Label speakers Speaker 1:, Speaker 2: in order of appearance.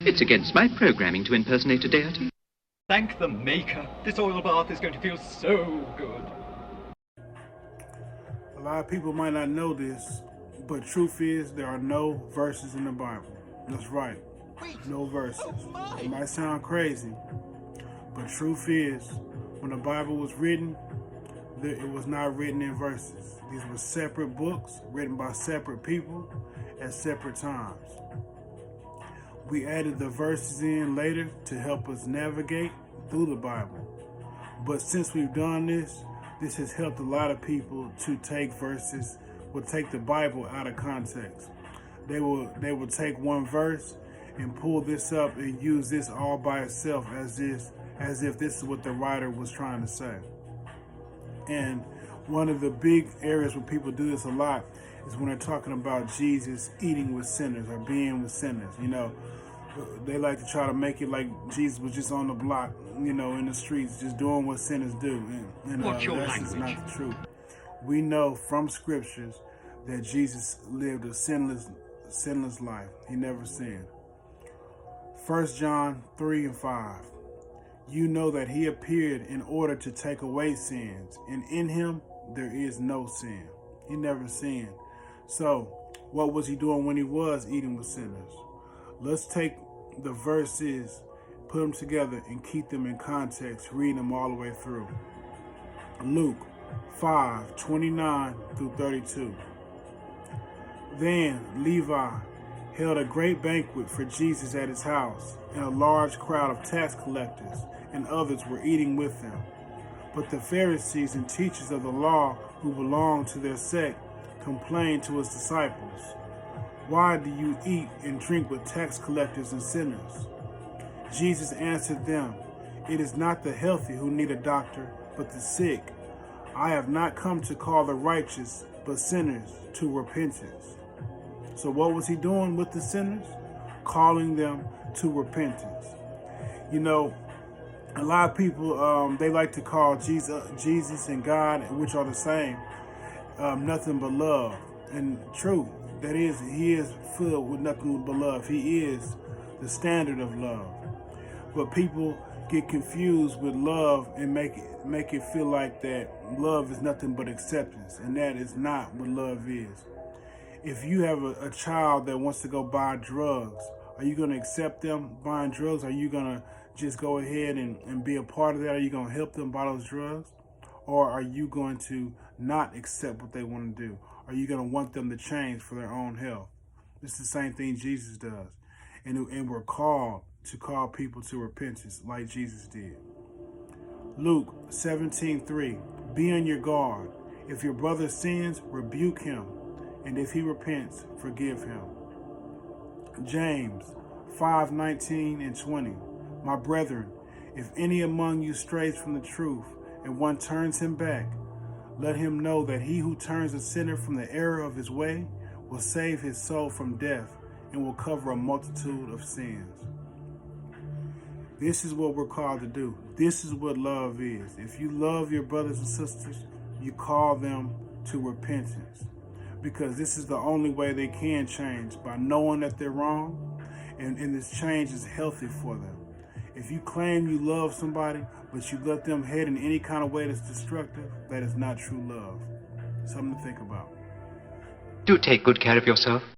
Speaker 1: It's against my programming to impersonate a deity.
Speaker 2: Thank the Maker. This oil bath is going to feel so good.
Speaker 3: A lot of people might not know this, but truth is there are no verses in the Bible. That's right. No verses. It might sound crazy, but truth is, when the Bible was written, it was not written in verses. These were separate books written by separate people at separate times. We added the verses in later to help us navigate through the Bible. But since we've done this has helped a lot of people to take take the Bible out of context. They will take one verse and pull this up and use this all by itself as if this is what the writer was trying to say. And one of the big areas where people do this a lot is when they're talking about Jesus eating with sinners or being with sinners. You know, they like to try to make it like Jesus was just on the block, you know, in the streets, just doing what sinners do. And
Speaker 2: What's your
Speaker 3: that's just not the truth. We know from scriptures that Jesus lived a sinless life. He never sinned. 1 John 3 and 5. You know that he appeared in order to take away sins, and in him there is no sin. He never sinned. So, what was he doing when he was eating with sinners? Let's take the verses, put them together, and keep them in context, reading them all the way through. Luke 5:29 through 32. Then Levi held a great banquet for Jesus at his house, and a large crowd of tax collectors and others were eating with them. But the Pharisees and teachers of the law who belonged to their sect complained to his disciples, "Why do you eat and drink with tax collectors and sinners?" Jesus answered them, "It is not the healthy who need a doctor, but the sick. I have not come to call the righteous, but sinners to repentance." So what was he doing with the sinners? Calling them to repentance. You know, a lot of people, they like to call Jesus and God, which are the same, nothing but love. And true, that is, he is filled with nothing but love. He is the standard of love. But people get confused with love and make it feel like that love is nothing but acceptance, and that is not what love is. If you have a child that wants to go buy drugs, are you going to accept them buying drugs? Are you going to just go ahead and be a part of that? Are you going to help them buy those drugs? Or are you going to not accept what they want to do? Are you going to want them to change for their own health? It's the same thing Jesus does. And we're called to call people to repentance like Jesus did. Luke 17:3. Be on your guard. If your brother sins, rebuke him. And if he repents, forgive him. James 5:19 and 20. My brethren, if any among you strays from the truth, and one turns him back, let him know that he who turns a sinner from the error of his way will save his soul from death and will cover a multitude of sins. This is what we're called to do. This is what love is. If you love your brothers and sisters, you call them to repentance. Because this is the only way they can change, by knowing that they're wrong, and this change is healthy for them. If you claim you love somebody, but you let them head in any kind of way that's destructive, that is not true love. Something to think about.
Speaker 1: Do take good care of yourself.